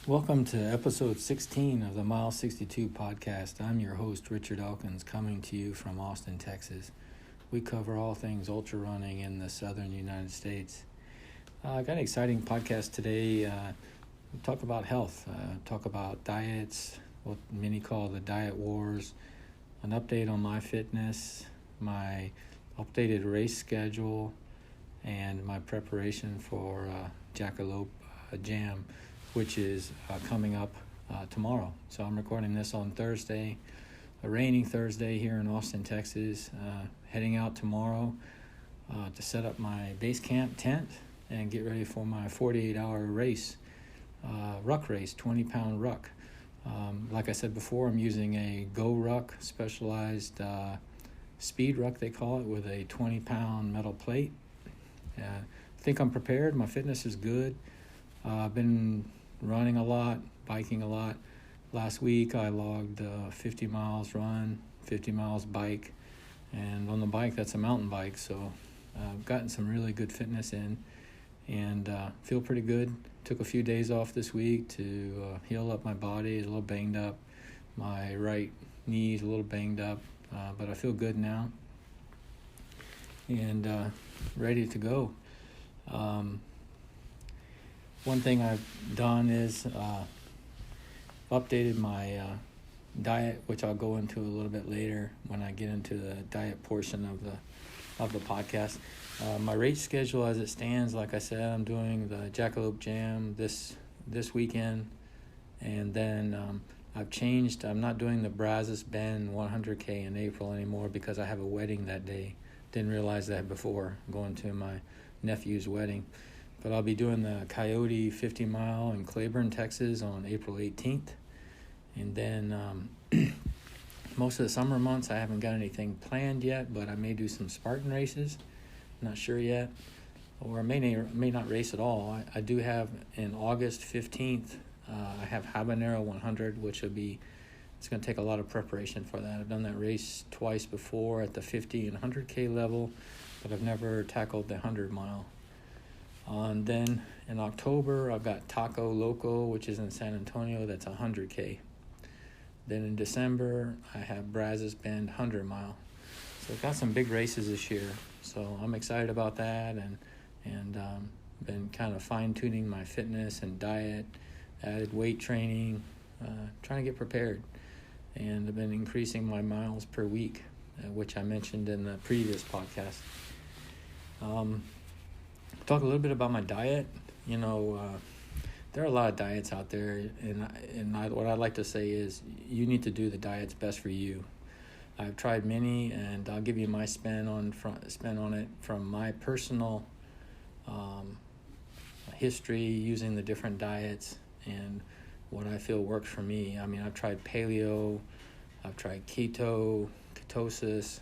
Welcome to episode 16 of the Mile 62 podcast. I'm your host, Richard Elkins, coming to you from Austin, Texas. We cover all things ultra running in the southern United States. I got an exciting podcast today. We talk about health, talk about diets, what many call the diet wars, an update on my fitness, my updated race schedule, and my preparation for Jackalope Jam, which is coming up tomorrow. So I'm recording this on Thursday, a rainy Thursday here in Austin, Texas. Heading out tomorrow to set up my base camp tent and get ready for my 48-hour race, ruck race, 20-pound ruck. Like I said before, I'm using a Go Ruck, specialized speed ruck, they call it, with a 20-pound metal plate. I think I'm prepared. My fitness is good. I've been running a lot, biking a lot. Last week I logged 50 miles run, 50 miles bike, and on the bike that's a mountain bike, so I've gotten some really good fitness in and feel pretty good. Took a few days off this week to heal up my body. It's a little banged up. My right knee's a little banged up, but I feel good now and ready to go. One thing I've done is updated my diet, which I'll go into a little bit later when I get into the diet portion of the podcast. My race schedule as it stands, like I said, I'm doing the Jackalope Jam this weekend, and then I've changed. I'm not doing the Brazos Bend 100K in April anymore because I have a wedding that day. Didn't realize that before. I'm going to my nephew's wedding. But I'll be doing the Coyote 50 mile in Claiborne, Texas on April 18th. And then most of the summer months I haven't got anything planned yet, but I may do some Spartan races. Not sure yet. Or I may not race at all. I do have in August 15th, I have Habanero 100, which it's going to take a lot of preparation for that. I've done that race twice before at the 50 and 100K level, but I've never tackled the 100 mile. And then in October, I've got Taco Loco, which is in San Antonio. That's 100K. Then in December, I have Brazos Bend 100 mile. So I've got some big races this year. So I'm excited about that and been kind of fine-tuning my fitness and diet, added weight training, trying to get prepared. And I've been increasing my miles per week, which I mentioned in the previous podcast. Talk a little bit about my diet. There are a lot of diets out there, and what I'd like to say is you need to do the diets best for you. I've tried many, and I'll give you my spin on it from my personal history using the different diets and what I feel works for me. I mean, I've tried paleo, I've tried ketosis,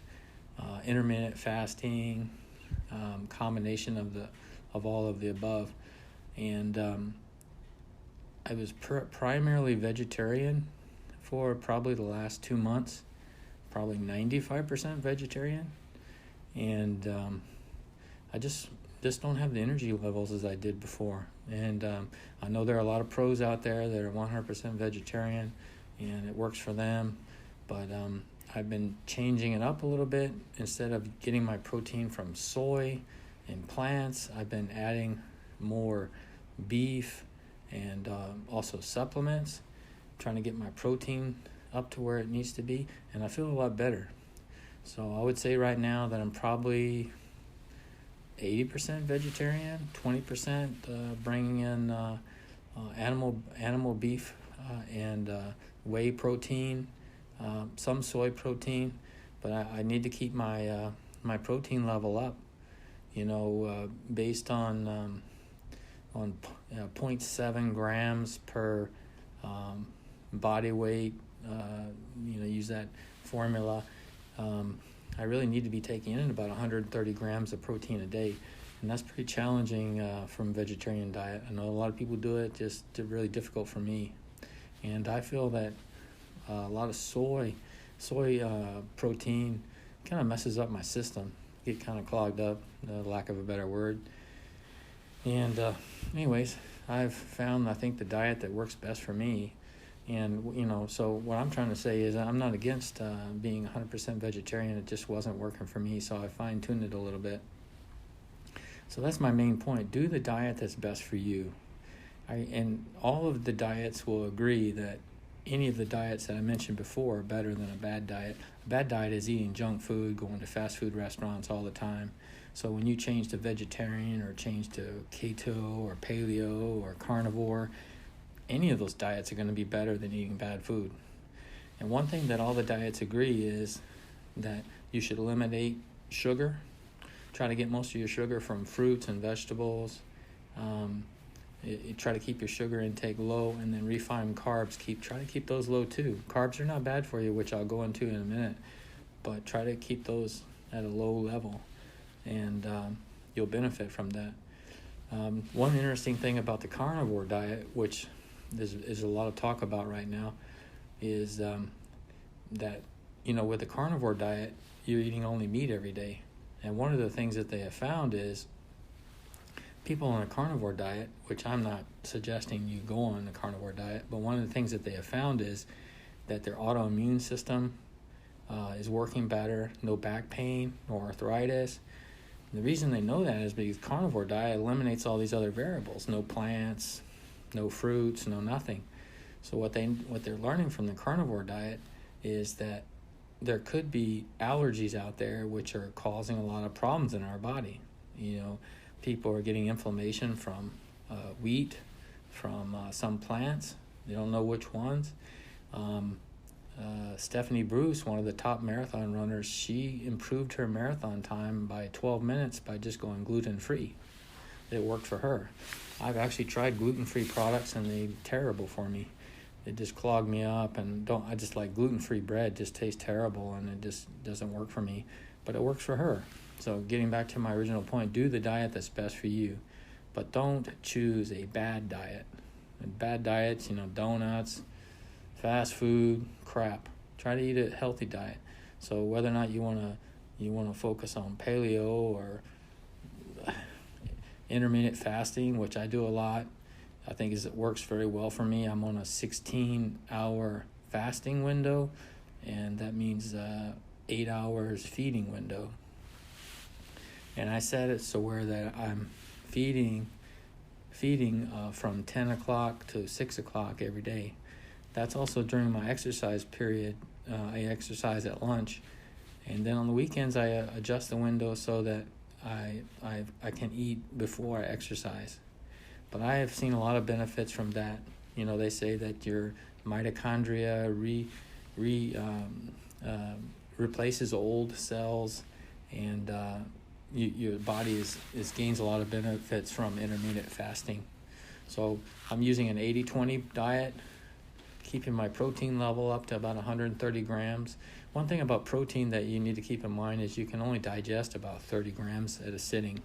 intermittent fasting, combination of all of the above, and I was primarily vegetarian for probably the last 2 months, probably 95% vegetarian, and I just don't have the energy levels as I did before. And I know there are a lot of pros out there that are 100% vegetarian, and it works for them, but I've been changing it up a little bit. Instead of getting my protein from soy and plants, I've been adding more beef and also supplements, trying to get my protein up to where it needs to be, and I feel a lot better. So I would say right now that I'm probably 80% vegetarian, 20% bringing in animal beef and whey protein, some soy protein, but I need to keep my protein level up, based on 0.7 grams per body weight. Use that formula. I really need to be taking in about 130 grams of protein a day, and that's pretty challenging from a vegetarian diet. I know a lot of people do it, just really difficult for me. And I feel that a lot of soy soy protein kind of messes up my system. Get kind of clogged up, lack of a better word. And anyways, I've found, I think, the diet that works best for me. And, so what I'm trying to say is I'm not against being 100% vegetarian. It just wasn't working for me, so I fine-tuned it a little bit. So that's my main point. Do the diet that's best for you. And all of the diets will agree that any of the diets that I mentioned before are better than a bad diet. A bad diet is eating junk food, going to fast food restaurants all the time. So when you change to vegetarian or change to keto or paleo or carnivore, any of those diets are going to be better than eating bad food. And one thing that all the diets agree is that you should eliminate sugar. Try to get most of your sugar from fruits and vegetables. You try to keep your sugar intake low, and then refined carbs. Try to keep those low too. Carbs are not bad for you, which I'll go into in a minute, but try to keep those at a low level, and you'll benefit from that. One interesting thing about the carnivore diet, which there's a lot of talk about right now, is that with the carnivore diet, you're eating only meat every day, and one of the things that they have found is people on a carnivore diet, which I'm not suggesting you go on a carnivore diet, but one of the things that they have found is that their autoimmune system is working better, no back pain, no arthritis. And the reason they know that is because carnivore diet eliminates all these other variables, no plants, no fruits, no nothing. So what they're learning from the carnivore diet is that there could be allergies out there which are causing a lot of problems in our body. People are getting inflammation from wheat, from some plants. They don't know which ones. Stephanie Bruce, one of the top marathon runners, she improved her marathon time by 12 minutes by just going gluten-free. It worked for her. I've actually tried gluten-free products, and they're terrible for me. It just clogged me up, and I just like gluten-free bread. Just tastes terrible, and it just doesn't work for me. But it works for her. So getting back to my original point, do the diet that's best for you, but don't choose a bad diet. And bad diets, donuts, fast food, crap. Try to eat a healthy diet. So whether or not you want to focus on paleo or intermittent fasting, which I do a lot, I think it works very well for me. I'm on a 16-hour fasting window, and that means 8 hours feeding window. And I set it so where that I'm feeding from 10 o'clock to 6 o'clock every day. That's also during my exercise period. I exercise at lunch, and then on the weekends I adjust the window so that I can eat before I exercise. But I have seen a lot of benefits from that. They say that your mitochondria replaces old cells, and your body gains a lot of benefits from intermittent fasting. So I'm using an 80-20 diet, keeping my protein level up to about 130 grams. One thing about protein that you need to keep in mind is you can only digest about 30 grams at a sitting.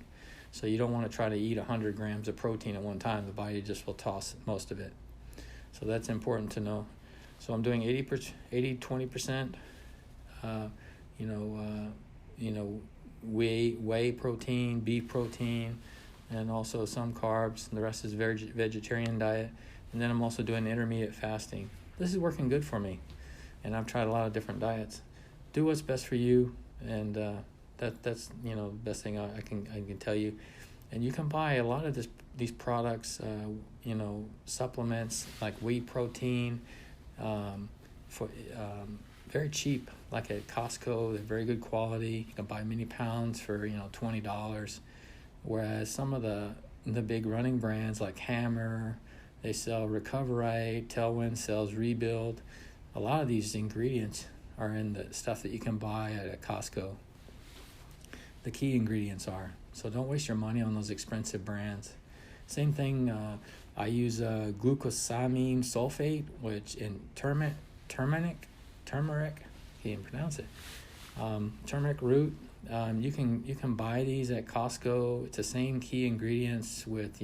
So you don't want to try to eat 100 grams of protein at one time. The body just will toss most of it. So that's important to know. So I'm doing 80-20%, whey protein, beef protein, and also some carbs. And the rest is vegetarian diet. And then I'm also doing intermittent fasting. This is working good for me, and I've tried a lot of different diets. Do what's best for you, and that's the best thing I can tell you. And you can buy a lot of these products, supplements like whey protein, for very cheap, like at Costco. They're very good quality. You can buy many pounds for $20. Whereas some of the big running brands like Hammer, they sell Recoverite, Tailwind sells Rebuild. A lot of these ingredients are in the stuff that you can buy at Costco. The key ingredients are. So don't waste your money on those expensive brands. Same thing, I use glucosamine sulfate, which in turmeric, can't even pronounce it. Turmeric root. You can buy these at Costco. It's the same key ingredients with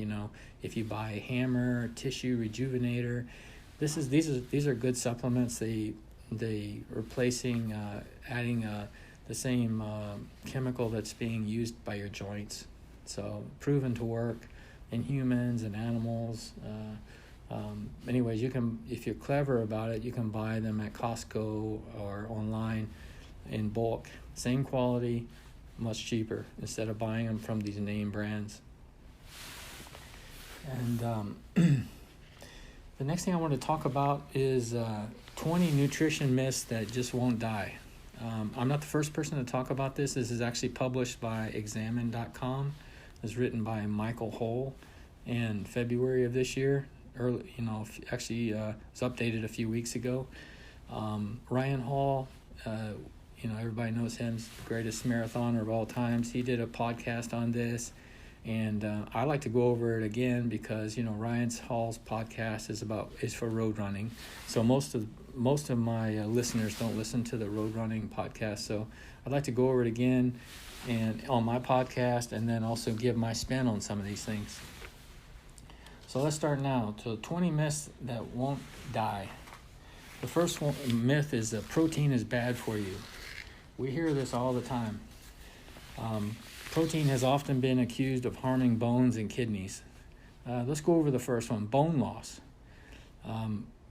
if you buy Hammer, Tissue Rejuvenator. These are good supplements. They replacing, adding the same chemical that's being used by your joints. So proven to work in humans and animals. Anyways, you can, if you're clever about it, you can buy them at Costco or online in bulk. Same quality, much cheaper, instead of buying them from these name brands. And the next thing I want to talk about is 20 nutrition myths that just won't die. I'm not the first person to talk about this. This is actually published by Examine.com. It's written by Michael Hull in February of this year. Actually it's updated a few weeks ago. Ryan Hall, everybody knows him, he's the greatest marathoner of all times. He did a podcast on this, and I like to go over it again because Ryan Hall's podcast is for road running. So most of my listeners don't listen to the road running podcast. So I'd like to go over it again and on my podcast, and then also give my spin on some of these things. So let's start now. So 20 myths that won't die. The first myth is that protein is bad for you. We hear this all the time. Protein has often been accused of harming bones and kidneys. Let's go over the first one, bone loss.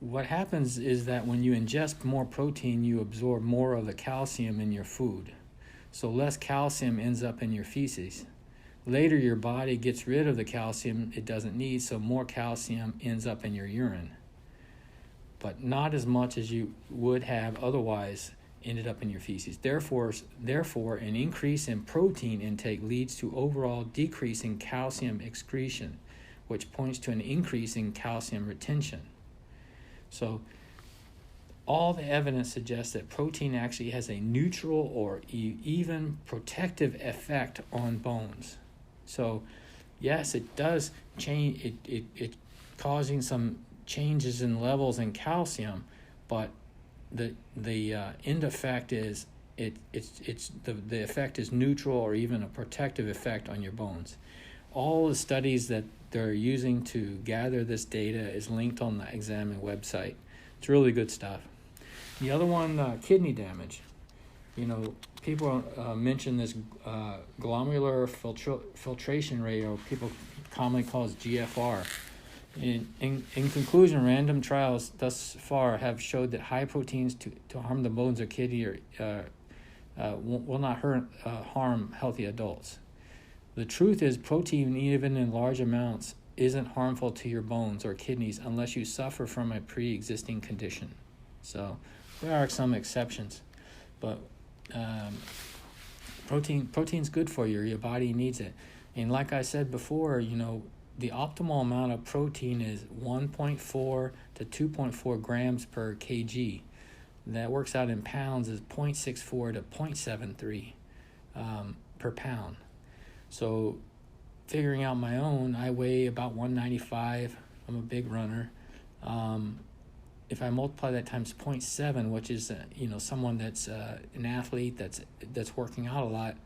What happens is that when you ingest more protein, you absorb more of the calcium in your food. So less calcium ends up in your feces. Later, your body gets rid of the calcium it doesn't need, so more calcium ends up in your urine. But not as much as you would have otherwise ended up in your feces. Therefore, an increase in protein intake leads to overall decrease in calcium excretion, which points to an increase in calcium retention. So all the evidence suggests that protein actually has a neutral or even protective effect on bones. So yes, it does change, it causing some changes in levels in calcium, but the end effect is the effect is neutral or even a protective effect on your bones. All the studies that they're using to gather this data is linked on the Examine website. It's really good stuff. The other one, kidney damage. People mention this glomerular filtration rate, or people commonly call it GFR. In conclusion, random trials thus far have showed that high proteins to harm the bones or kidney will not harm healthy adults. The truth is, protein, even in large amounts, isn't harmful to your bones or kidneys unless you suffer from a pre-existing condition. So there are some exceptions, but protein's good for you. Your body needs it. And like I said before, the optimal amount of protein is 1.4 to 2.4 grams per kg. That works out in pounds as 0.64 to 0.73 per pound. So figuring out my own, I weigh about 195. I'm a big runner. If I multiply that times 0.7, which is someone that's an athlete that's working out a lot,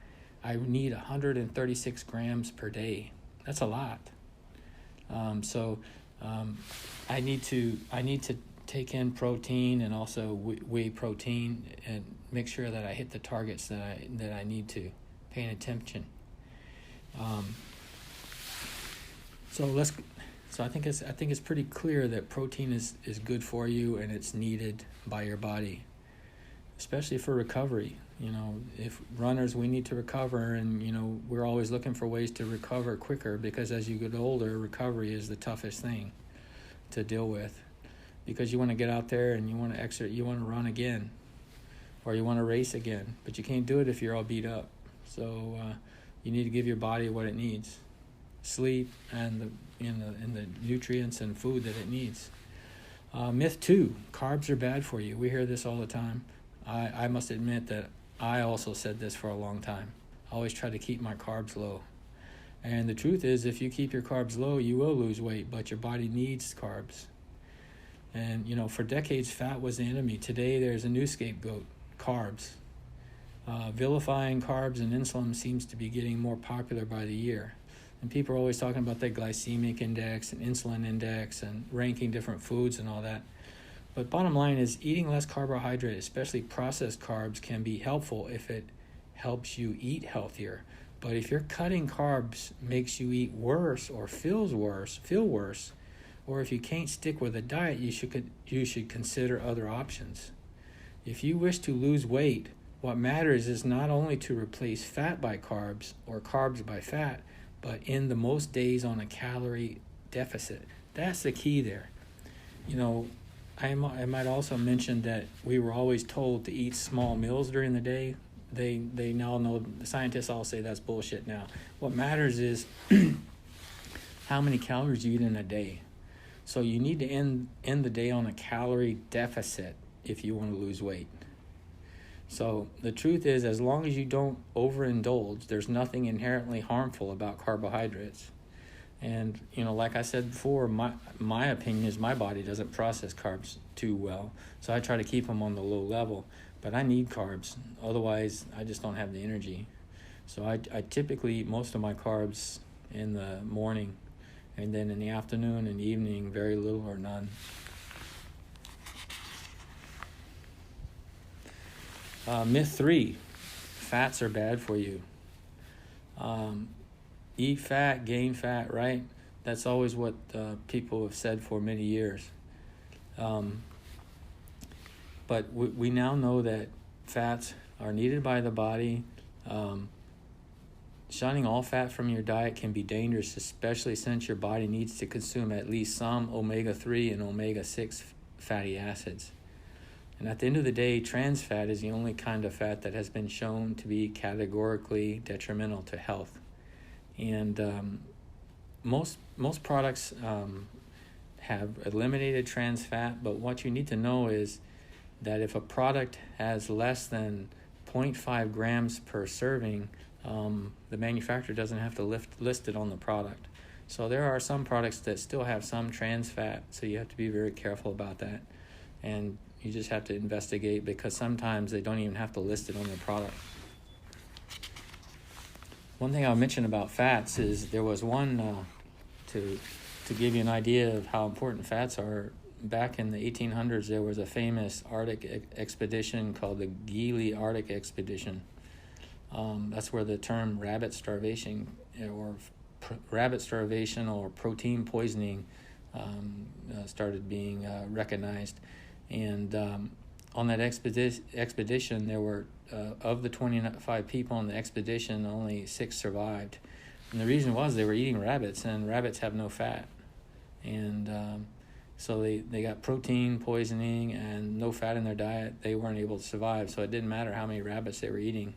I need 136 grams per day. That's a lot. So I need to take in protein and also whey protein and make sure that I hit the targets that I need to, paying attention. So I think it's pretty clear that protein is good for you and it's needed by your body, especially for recovery. If runners, we need to recover, and we're always looking for ways to recover quicker, because as you get older, recovery is the toughest thing to deal with, because you want to get out there and you want to run again, or you want to race again, but you can't do it if you're all beat up. So you need to give your body what it needs, sleep and the nutrients and food that it needs. Myth 2, carbs are bad for you. We hear this all the time. I must admit that I also said this for a long time. I always try to keep my carbs low. And the truth is, if you keep your carbs low, you will lose weight, but your body needs carbs. And, for decades, fat was the enemy. Today, there's a new scapegoat, carbs. Vilifying carbs and insulin seems to be getting more popular by the year. And people are always talking about the glycemic index and insulin index and ranking different foods and all that. But bottom line is, eating less carbohydrate, especially processed carbs, can be helpful if it helps you eat healthier. But if your cutting carbs makes you eat worse or feel worse, or if you can't stick with a diet, you should consider other options. If you wish to lose weight, what matters is not only to replace fat by carbs or carbs by fat, but in the most days on a calorie deficit. That's the key there. I might also mention that we were always told to eat small meals during the day. They now know, the scientists all say that's bullshit now. What matters is how many calories you eat in a day. So you need to end the day on a calorie deficit if you want to lose weight. So the truth is, as long as you don't overindulge, there's nothing inherently harmful about carbohydrates. And, like I said before, my opinion is my body doesn't process carbs too well. So I try to keep them on the low level. But I need carbs. Otherwise, I just don't have the energy. So I typically eat most of my carbs in the morning. And then in the afternoon and evening, very little or none. Myth 3, fats are bad for you. Eat fat, gain fat, right? That's always what people have said for many years. But we now know that fats are needed by the body. Shunning all fat from your diet can be dangerous, especially since your body needs to consume at least some omega-3 and omega-6 fatty acids. And at the end of the day, trans fat is the only kind of fat that has been shown to be categorically detrimental to health. And most products have eliminated trans fat, but what you need to know is that if a product has less than 0.5 grams per serving, the manufacturer doesn't have to list it on the product. So there are some products that still have some trans fat, so you have to be very careful about that. And you just have to investigate, because sometimes they don't even have to list it on their product. One thing I'll mention about fats is there was one, to give you an idea of how important fats are. Back in the 1800s, there was a famous Arctic expedition called the Gili Arctic Expedition. That's where the term rabbit starvation or protein poisoning started being recognized. And on that expedition, there were, of the 25 people on the expedition, only 6 survived. And the reason was they were eating rabbits, and rabbits have no fat. And so they got protein poisoning and no fat in their diet. They weren't able to survive, so it didn't matter how many rabbits they were eating.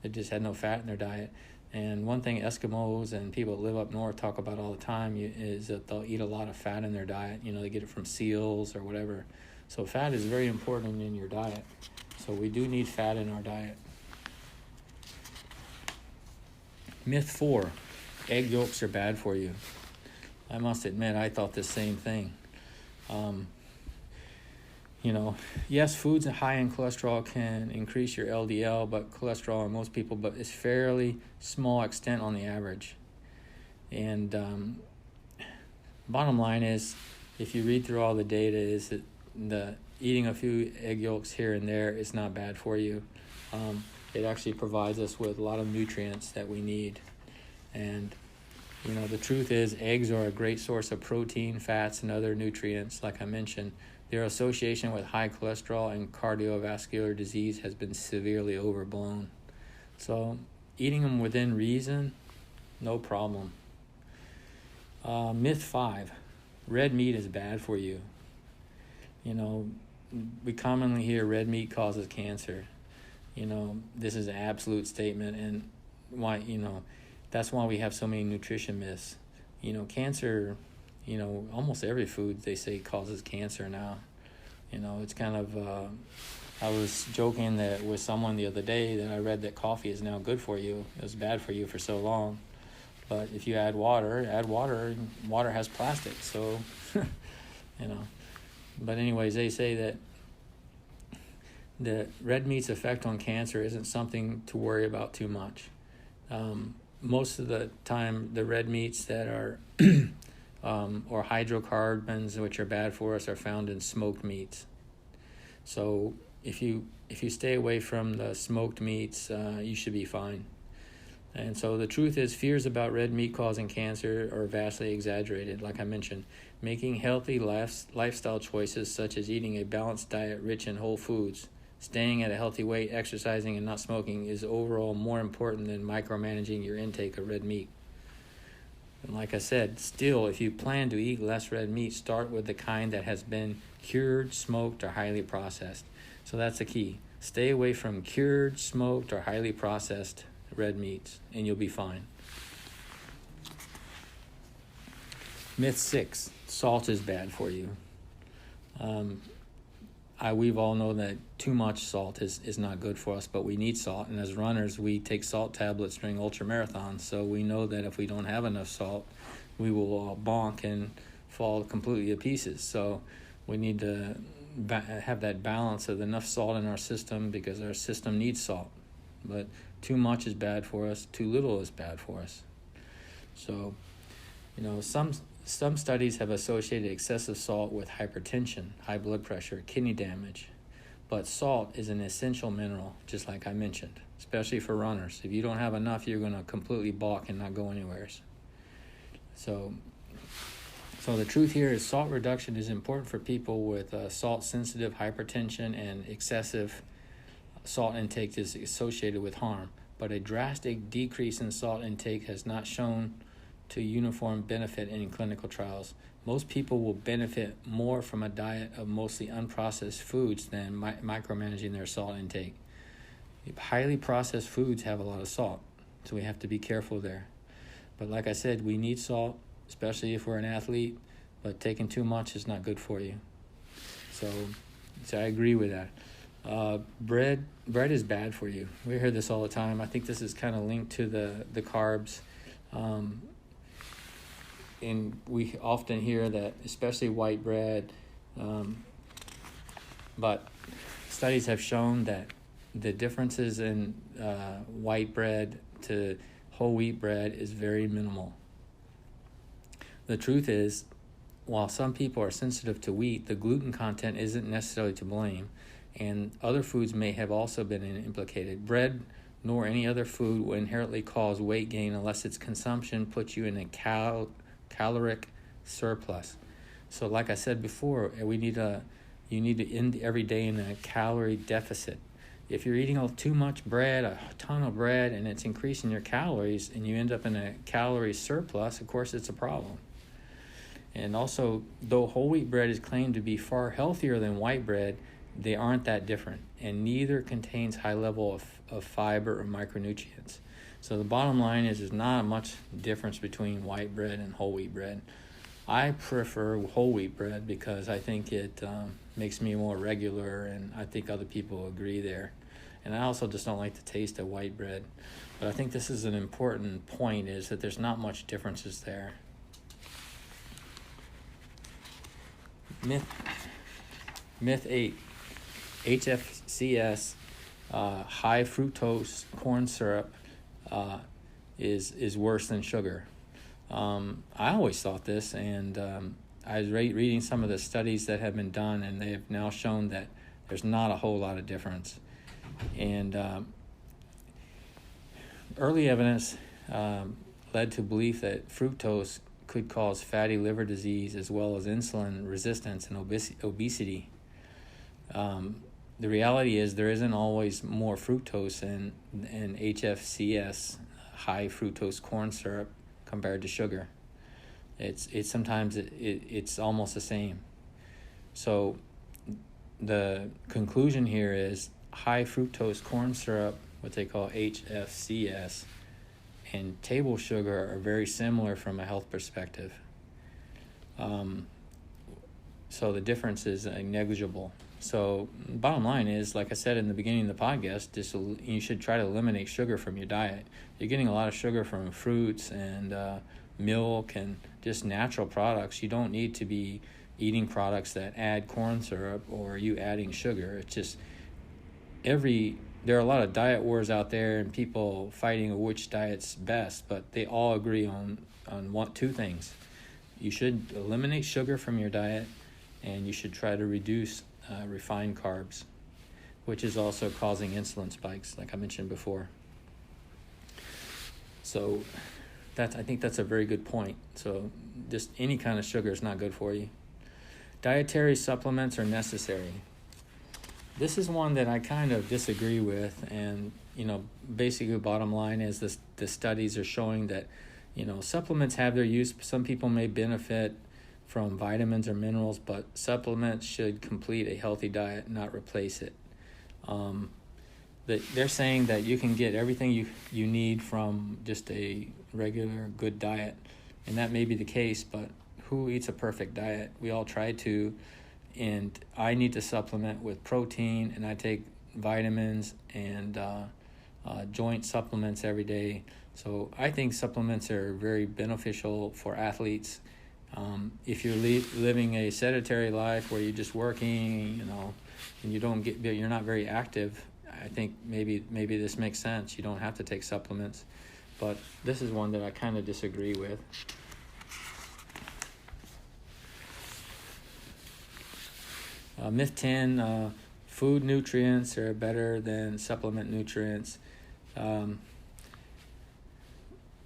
They just had no fat in their diet. And one thing Eskimos and people that live up north talk about all the time is that they'll eat a lot of fat in their diet. They get it from seals or whatever. So fat is very important in your diet. So we do need fat in our diet. Myth 4, egg yolks are bad for you. I must admit, I thought the same thing. Yes, foods high in cholesterol can increase your LDL, but cholesterol in most people, but it's fairly small extent on the average. And bottom line is, if you read through all the data, is that the eating a few egg yolks here and there is not bad for you. It actually provides us with a lot of nutrients that we need. And the truth is, eggs are a great source of protein, fats, and other nutrients. Like I mentioned, their association with high cholesterol and cardiovascular disease has been severely overblown. So eating them within reason, no problem. Myth 5, red meat is bad for you. We commonly hear red meat causes cancer. This is an absolute statement, and why, that's why we have so many nutrition myths. Cancer, almost every food they say causes cancer now. It's kind of, I was joking that with someone the other day that I read that coffee is now good for you. It was bad for you for so long. But if you add water has plastic. So, But anyways, they say that the red meat's effect on cancer isn't something to worry about too much. Most of the time, the red meats that are or hydrocarbons, which are bad for us, are found in smoked meats. So if you stay away from the smoked meats, you should be fine. And so the truth is, fears about red meat causing cancer are vastly exaggerated. Like I mentioned, making healthy lifestyle choices such as eating a balanced diet rich in whole foods, staying at a healthy weight, exercising, and not smoking is overall more important than micromanaging your intake of red meat. And like I said, still, if you plan to eat less red meat, start with the kind that has been cured, smoked, or highly processed. So that's the key. Stay away from cured, smoked, or highly processed red meats, and you'll be fine. Myth 6, salt is bad for you. We've all known that too much salt is not good for us, but we need salt. And as runners, we take salt tablets during ultra marathons. So we know that if we don't have enough salt, we will bonk and fall completely to pieces. So we need to have that balance of enough salt in our system, because our system needs salt. But too much is bad for us. Too little is bad for us. So, some studies have associated excessive salt with hypertension, high blood pressure, kidney damage. But salt is an essential mineral, just like I mentioned, especially for runners. If you don't have enough, you're going to completely balk and not go anywhere. So the truth here is salt reduction is important for people with salt-sensitive hypertension, and excessive salt intake is associated with harm. But a drastic decrease in salt intake has not shown to uniform benefit in clinical trials. Most people will benefit more from a diet of mostly unprocessed foods than micromanaging their salt intake. Highly processed foods have a lot of salt, so we have to be careful there. But like I said, we need salt, especially if we're an athlete, but taking too much is not good for you. So I agree with that. Bread is bad for you. We hear this all the time. I think this is kind of linked to the carbs. And we often hear that, especially white bread, but studies have shown that the differences in white bread to whole wheat bread is very minimal. The truth is, while some people are sensitive to wheat, the gluten content isn't necessarily to blame, and other foods may have also been implicated. Bread nor any other food will inherently cause weight gain unless its consumption puts you in a caloric surplus. So like I said before, you need to end every day in a calorie deficit. If you're eating too much bread, a ton of bread, and it's increasing your calories, and you end up in a calorie surplus, of course it's a problem. And also, though whole wheat bread is claimed to be far healthier than white bread, they aren't that different, and neither contains high level of fiber or micronutrients. So the bottom line is there's not much difference between white bread and whole wheat bread. I prefer whole wheat bread because I think it makes me more regular, and I think other people agree there. And I also just don't like the taste of white bread. But I think this is an important point, is that there's not much differences there. Myth 8, HFCS, high fructose corn syrup, is worse than sugar. I always thought this, and I was reading some of the studies that have been done, and they have now shown that there's not a whole lot of difference. And early evidence led to belief that fructose could cause fatty liver disease as well as insulin resistance and obesity. The reality is there isn't always more fructose in HFCS, high fructose corn syrup, compared to sugar. It's sometimes it's almost the same. So the conclusion here is high fructose corn syrup, what they call HFCS, and table sugar are very similar from a health perspective. So the difference is negligible. So bottom line is, like I said in the beginning of the podcast, you should try to eliminate sugar from your diet. You're getting a lot of sugar from fruits and milk and just natural products. You don't need to be eating products that add corn syrup or you adding sugar. It's just there are a lot of diet wars out there and people fighting which diet's best, but they all agree on two things. You should eliminate sugar from your diet, and you should try to reduce refined carbs, which is also causing insulin spikes, like I mentioned before. So I think that's a very good point. So just any kind of sugar is not good for you. Dietary supplements are necessary. This is one that I kind of disagree with, and basically bottom line is the studies are showing that supplements have their use. Some people may benefit from vitamins or minerals, but supplements should complete a healthy diet, not replace it. They're saying that you can get everything you need from just a regular good diet, and that may be the case, but who eats a perfect diet? We all try to, and I need to supplement with protein, and I take vitamins and joint supplements every day. So I think supplements are very beneficial for athletes. If you're living a sedentary life where you're just working, and you're not very active, I think maybe this makes sense. You don't have to take supplements, but this is one that I kind of disagree with. Myth 10, food nutrients are better than supplement nutrients.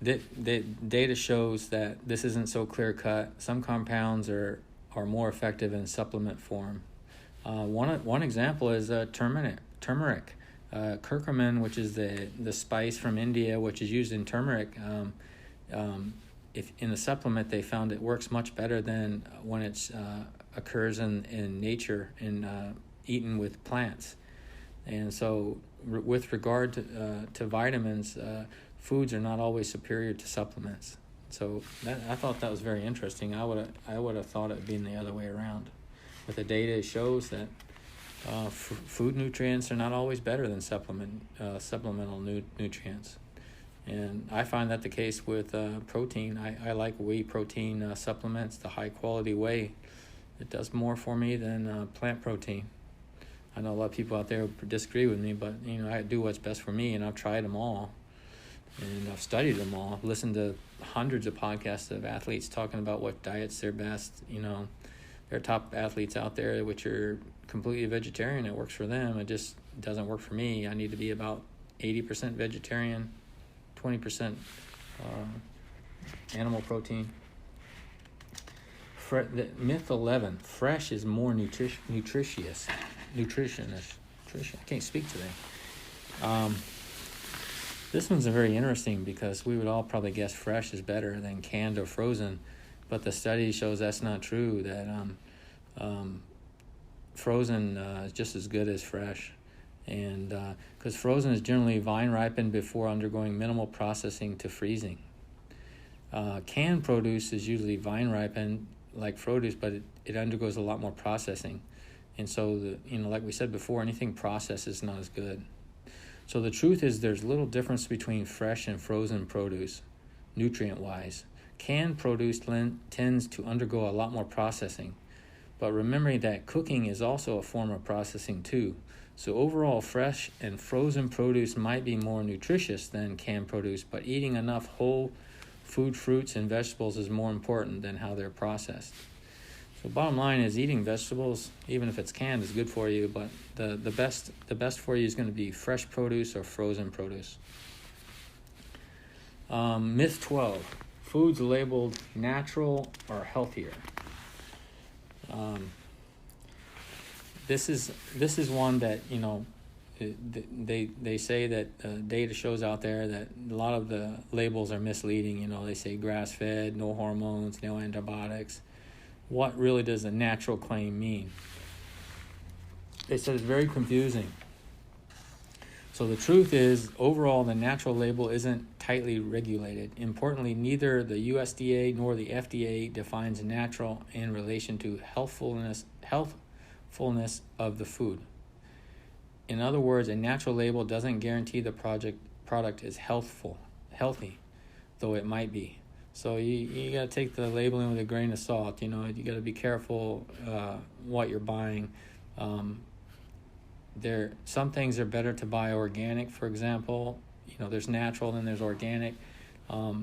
The data shows that this isn't so clear-cut. Some compounds are more effective in supplement form. One example is turmeric. Curcumin, which is the spice from India, which is used in turmeric. If in the supplement, they found it works much better than when it occurs in nature and eaten with plants. And so, with regard to vitamins, foods are not always superior to supplements. So I thought that was very interesting. I would have thought it being the other way around. But the data shows that food nutrients are not always better than supplemental nutrients. And I find that the case with protein. I like whey protein supplements, the high quality whey. It does more for me than plant protein. I know a lot of people out there disagree with me, but I do what's best for me, and I've tried them all, and I've studied them all. I've listened to hundreds of podcasts of athletes talking about what diets are best. There are top athletes out there which are completely vegetarian. It works for them. It just doesn't work for me. I need to be about 80% vegetarian, 20% animal protein. Myth 11, fresh is more nutritious. I can't speak today. This one's very interesting because we would all probably guess fresh is better than canned or frozen, but the study shows that's not true, that frozen is just as good as fresh. And because frozen is generally vine ripened before undergoing minimal processing to freezing. Canned produce is usually vine ripened like produce, but it undergoes a lot more processing. And so, like we said before, anything processed is not as good. So the truth is there's little difference between fresh and frozen produce, nutrient-wise. Canned produce tends to undergo a lot more processing. But remembering that cooking is also a form of processing too. So overall, fresh and frozen produce might be more nutritious than canned produce, but eating enough whole food, fruits, and vegetables is more important than how they're processed. So bottom line is eating vegetables, even if it's canned, is good for you, but the best for you is going to be fresh produce or frozen produce. Myth 12, foods labeled natural are healthier. This is one that they say that data shows out there that a lot of the labels are misleading. They say grass-fed, no hormones, no antibiotics. What really does a natural claim mean? They said it's very confusing. So the truth is, overall, the natural label isn't tightly regulated. Importantly, neither the USDA nor the FDA defines natural in relation to healthfulness of the food. In other words, a natural label doesn't guarantee the product is healthy, though it might be. So you got to take the labeling with a grain of salt. You got to be careful what you're buying. Some things are better to buy organic, for example. There's natural, then there's organic. I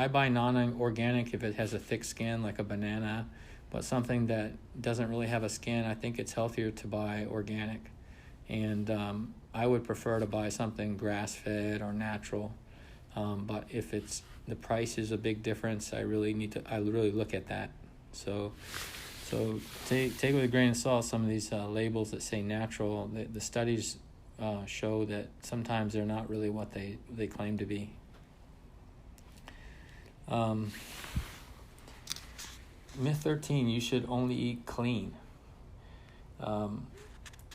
buy non-organic if it has a thick skin, like a banana, But something that doesn't really have a skin, I think it's healthier to buy organic. And I would prefer to buy something grass-fed or natural. But if the price is a big difference, I really look at that. So take with a grain of salt some of these labels that say natural. The studies show that sometimes they're not really what they claim to be. Myth 13, you should only eat clean.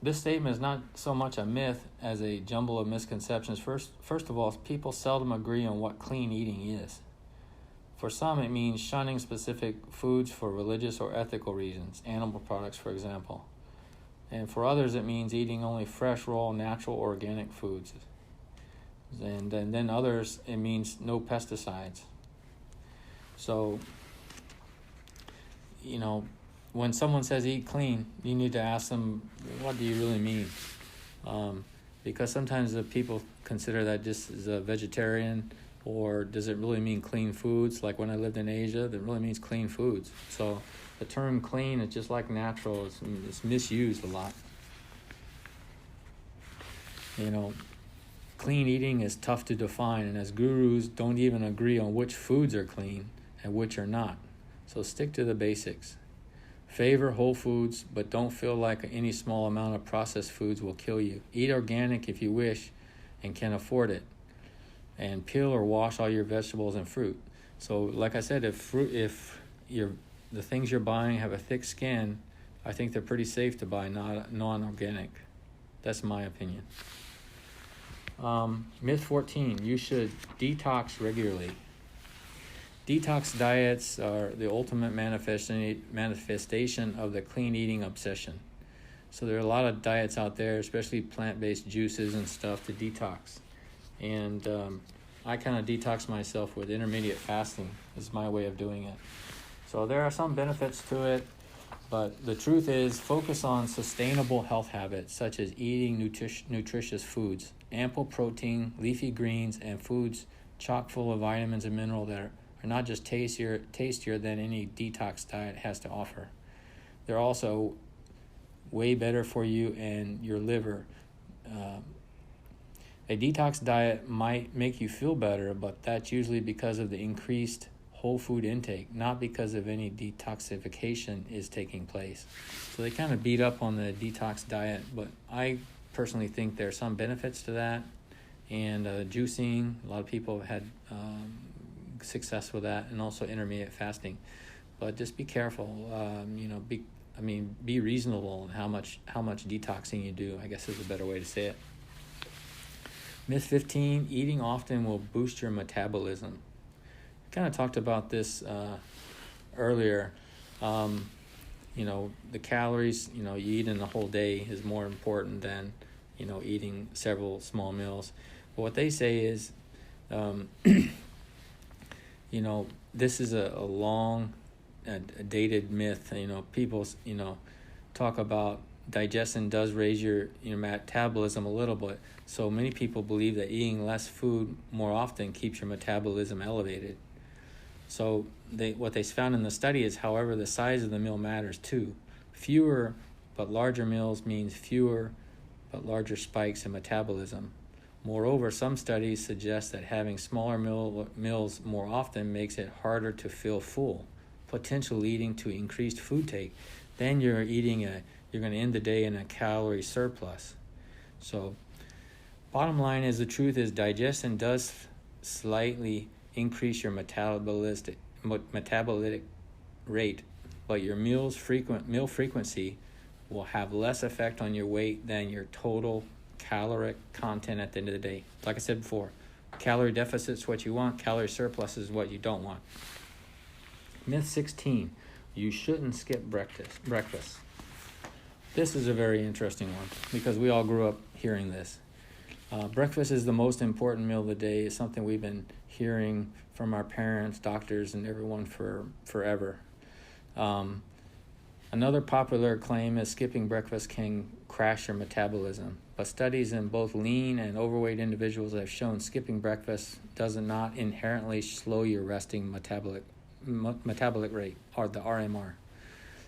This statement is not so much a myth as a jumble of misconceptions. First of all, people seldom agree on what clean eating is. For some, it means shunning specific foods for religious or ethical reasons, animal products, for example. And for others, it means eating only fresh, raw, natural, organic foods. And then others, it means no pesticides. So, when someone says eat clean, you need to ask them, what do you really mean? Because sometimes the people consider that just as a vegetarian, or does it really mean clean foods? Like when I lived in Asia, that really means clean foods. So the term clean is just like natural. It's misused a lot. Clean eating is tough to define, and as gurus don't even agree on which foods are clean and which are not. So stick to the basics. Favor whole foods, but don't feel like any small amount of processed foods will kill you. Eat organic if you wish and can afford it. And peel or wash all your vegetables and fruit. So like I said, if the things you're buying have a thick skin, I think they're pretty safe to buy non-organic. That's my opinion. Myth 14, you should detox regularly. Detox diets are the ultimate manifestation of the clean eating obsession. So there are a lot of diets out there, especially plant-based juices and stuff to detox. And I kind of detox myself with intermittent fasting is my way of doing it. So there are some benefits to it, but the truth is focus on sustainable health habits such as eating nutritious foods, ample protein, leafy greens, and foods chock full of vitamins and minerals that are not just tastier than any detox diet has to offer. They're also way better for you and your liver. A detox diet might make you feel better, but that's usually because of the increased whole food intake, not because of any detoxification is taking place. So they kind of beat up on the detox diet, but I personally think there are some benefits to that. And juicing, a lot of people have had success with that, and also intermittent fasting. But just be careful, be reasonable in how much detoxing you do, I guess is a better way to say it. Myth 15, eating often will boost your metabolism. I kind of talked about this earlier. The calories, you eat in the whole day is more important than, eating several small meals. But what they say is, this is a long, dated myth. People, talk about digestion does raise your metabolism a little bit. So many people believe that eating less food more often keeps your metabolism elevated. So what they found in the study is, however, the size of the meal matters too. Fewer but larger meals means fewer but larger spikes in metabolism. Moreover, some studies suggest that having smaller meals more often makes it harder to feel full, potentially leading to increased food take. Then you're going to end the day in a calorie surplus. So, bottom line is, the truth is digestion does slightly increase your metabolic rate, but your meal frequency will have less effect on your weight than your total caloric content at the end of the day. Like I said before, calorie deficit is what you want, calorie surplus is what you don't want. Myth 16, you shouldn't skip breakfast. This is a very interesting one because we all grew up hearing this. Breakfast is the most important meal of the day. It's something we've been hearing from our parents, doctors, and everyone for forever. Another popular claim is skipping breakfast can crash your metabolism, but studies in both lean and overweight individuals have shown skipping breakfast does not inherently slow your resting metabolic rate, or the RMR.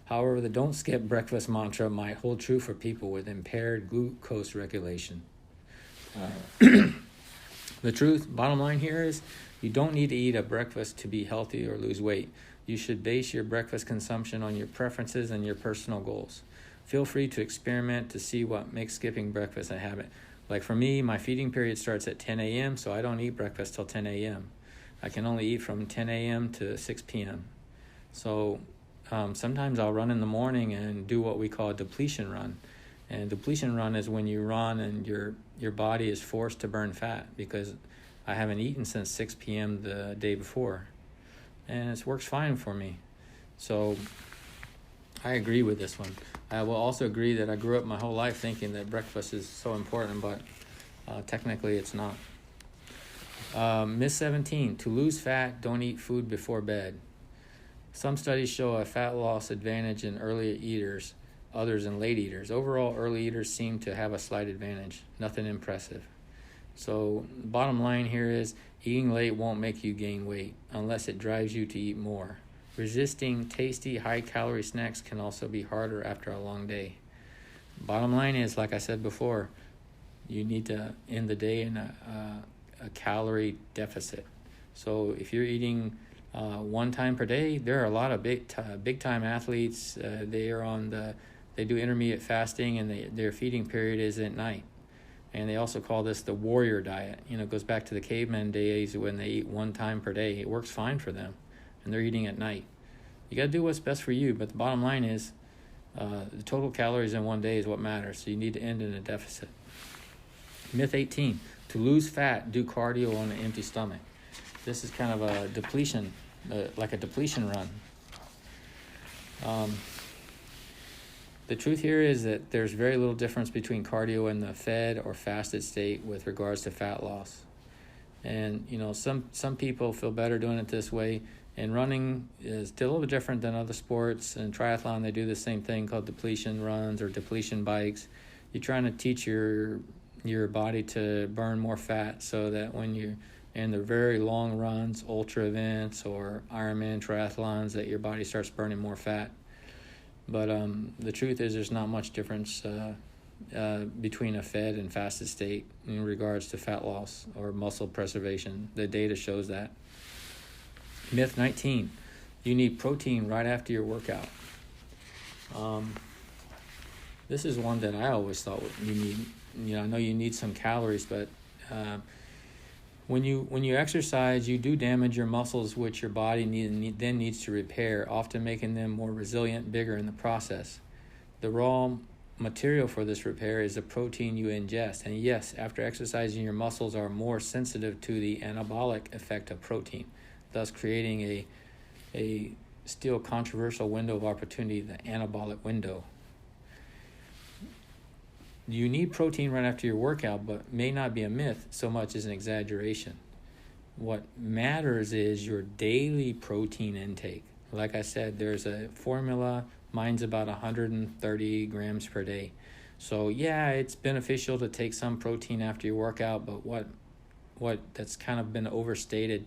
However, the don't skip breakfast mantra might hold true for people with impaired glucose regulation. The truth, bottom line here is, you don't need to eat a breakfast to be healthy or lose weight. You should base your breakfast consumption on your preferences and your personal goals. Feel free to experiment to see what makes skipping breakfast a habit. Like for me, my feeding period starts at 10 a.m., so I don't eat breakfast till 10 a.m. I can only eat from 10 a.m. to 6 p.m. So sometimes I'll run in the morning and do what we call a depletion run. And depletion run is when you run and your body is forced to burn fat, because I haven't eaten since 6 p.m. the day before. And it works fine for me. So I agree with this one. I will also agree that I grew up my whole life thinking that breakfast is so important, but technically it's not. Myth 17, to lose fat, don't eat food before bed. Some studies show a fat loss advantage in early eaters, others in late eaters. Overall, early eaters seem to have a slight advantage. Nothing impressive. So bottom line here is, eating late won't make you gain weight unless it drives you to eat more. Resisting tasty, high-calorie snacks can also be harder after a long day. Bottom line is, like I said before, you need to end the day in a calorie deficit. So if you're eating one time per day, there are a lot of big time athletes. They do intermittent fasting, and their feeding period is at night. And they also call this the warrior diet. It goes back to the caveman days when they eat one time per day. It works fine for them, and they're eating at night. You got to do what's best for you, but the bottom line is the total calories in one day is what matters, so you need to end in a deficit. Myth 18, to lose fat, do cardio on an empty stomach. This is kind of a depletion, like a depletion run. The truth here is that there's very little difference between cardio and the fed or fasted state with regards to fat loss. And, some people feel better doing it this way. And running is still a little bit different than other sports. In triathlon, they do the same thing called depletion runs or depletion bikes. You're trying to teach your body to burn more fat, so that when you're in the very long runs, ultra events or Ironman triathlons, that your body starts burning more fat. But the truth is, there's not much difference between a fed and fasted state in regards to fat loss or muscle preservation. The data shows that. Myth 19, you need protein right after your workout. This is one that I always thought you need. I know you need some calories, but when you exercise, you do damage your muscles, which your body then needs to repair, often making them more resilient, bigger in the process. The raw material for this repair is the protein you ingest. And yes, after exercising, your muscles are more sensitive to the anabolic effect of protein, thus creating a still controversial window of opportunity, the anabolic window. You need protein right after your workout, but may not be a myth so much as an exaggeration. What matters is your daily protein intake. Like I said, there's a formula. Mine's about 130 grams per day. So yeah, it's beneficial to take some protein after your workout, but what that's kind of been overstated.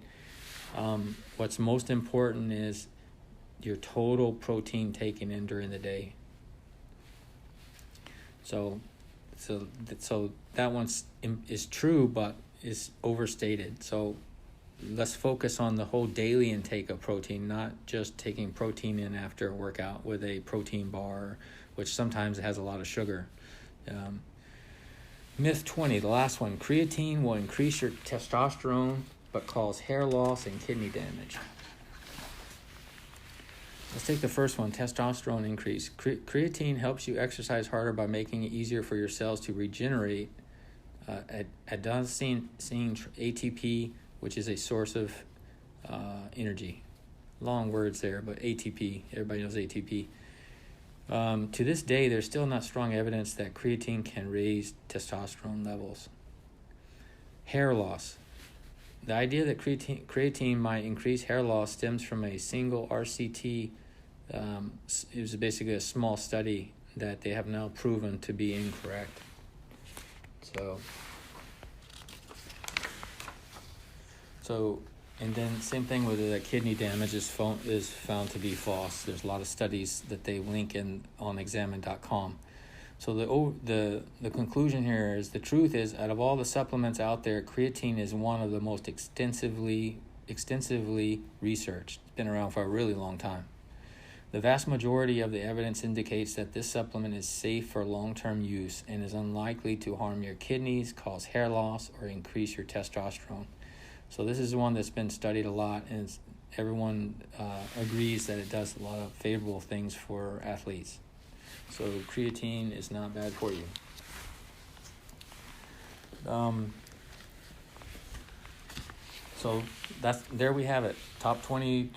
What's most important is your total protein taken in during the day. So that one is true, but is overstated. So let's focus on the whole daily intake of protein, not just taking protein in after a workout with a protein bar, which sometimes has a lot of sugar. Myth 20, the last one, creatine will increase your testosterone but cause hair loss and kidney damage. Let's take the first one, testosterone increase. Creatine helps you exercise harder by making it easier for your cells to regenerate adenosine ATP, which is a source of energy. Long words there, but ATP, everybody knows ATP. To this day, there's still not strong evidence that creatine can raise testosterone levels. Hair loss. The idea that creatine might increase hair loss stems from a single RCT. It was basically a small study that they have now proven to be incorrect. So And then same thing with the kidney damage is found to be false. There's a lot of studies that they link in on examine.com. So the conclusion here is the truth is, out of all the supplements out there, creatine is one of the most extensively researched. It's been around for a really long time. The vast majority of the evidence indicates that this supplement is safe for long-term use and is unlikely to harm your kidneys, cause hair loss, or increase your testosterone. So this is one that's been studied a lot, and everyone agrees that it does a lot of favorable things for athletes. So creatine is not bad for you. So there we have it. Top 20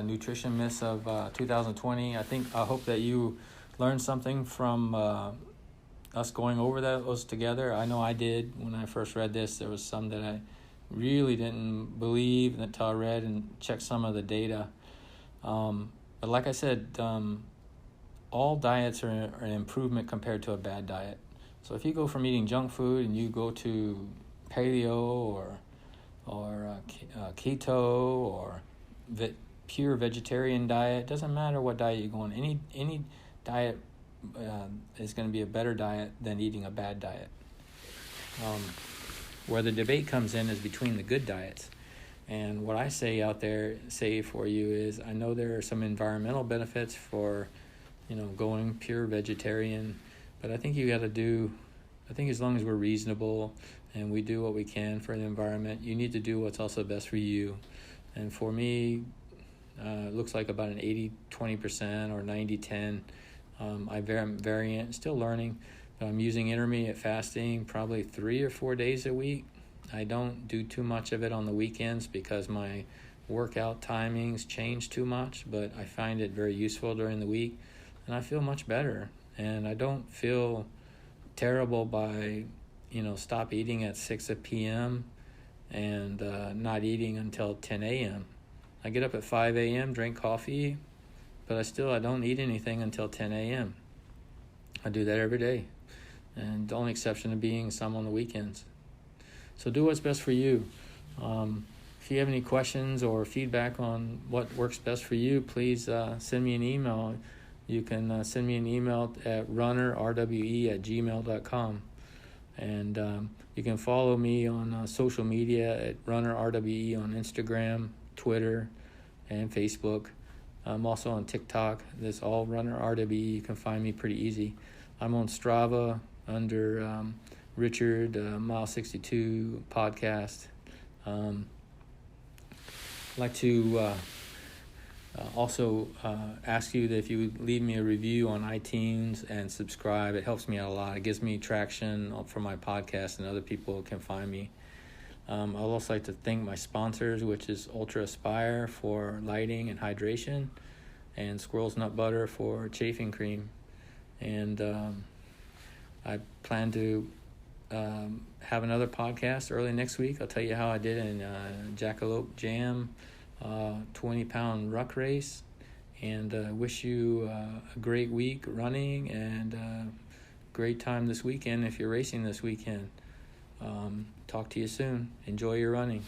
nutrition myths of 2020. I hope that you learned something from us going over those together. I know I did. When I first read this, there was some that I really didn't believe until I read and checked some of the data. But like I said, all diets are an improvement compared to a bad diet. So if you go from eating junk food and you go to paleo or keto or pure vegetarian diet, doesn't matter what diet you go on. Any diet is going to be a better diet than eating a bad diet. Where the debate comes in is between the good diets. And what I say for you is, I know there are some environmental benefits for going pure vegetarian, but I think as long as we're reasonable and we do what we can for the environment, you need to do what's also best for you. And for me, it looks like about an 80-20% or 90-10. I'm variant, still learning, but I'm using intermittent fasting probably 3 or 4 days a week. I don't do too much of it on the weekends because my workout timings change too much, but I find it very useful during the week. And I feel much better, and I don't feel terrible by, stop eating at 6 p.m. and not eating until 10 a.m. I get up at 5 a.m., drink coffee, but I don't eat anything until 10 a.m. I do that every day, and the only exception being some on the weekends. So do what's best for you. If you have any questions or feedback on what works best for you, please send me an email. You can send me an email at runnerrwe@gmail.com. And you can follow me on social media at runnerrwe on Instagram, Twitter, and Facebook. I'm also on TikTok. That's all runnerrwe. You can find me pretty easy. I'm on Strava under Richard Mile 62 podcast. I'd like to also ask you that if you would leave me a review on iTunes and subscribe. It helps me out a lot. It gives me traction for my podcast, and other people can find me. I'd also like to thank my sponsors, which is Ultra Aspire for lighting and hydration, and Squirrel's Nut Butter for chafing cream. And I plan to have another podcast early next week. I'll tell you how I did in Jackalope Jam 20-pound ruck race, and wish you a great week running and great time this weekend if you're racing this weekend. Talk to you soon. Enjoy your running.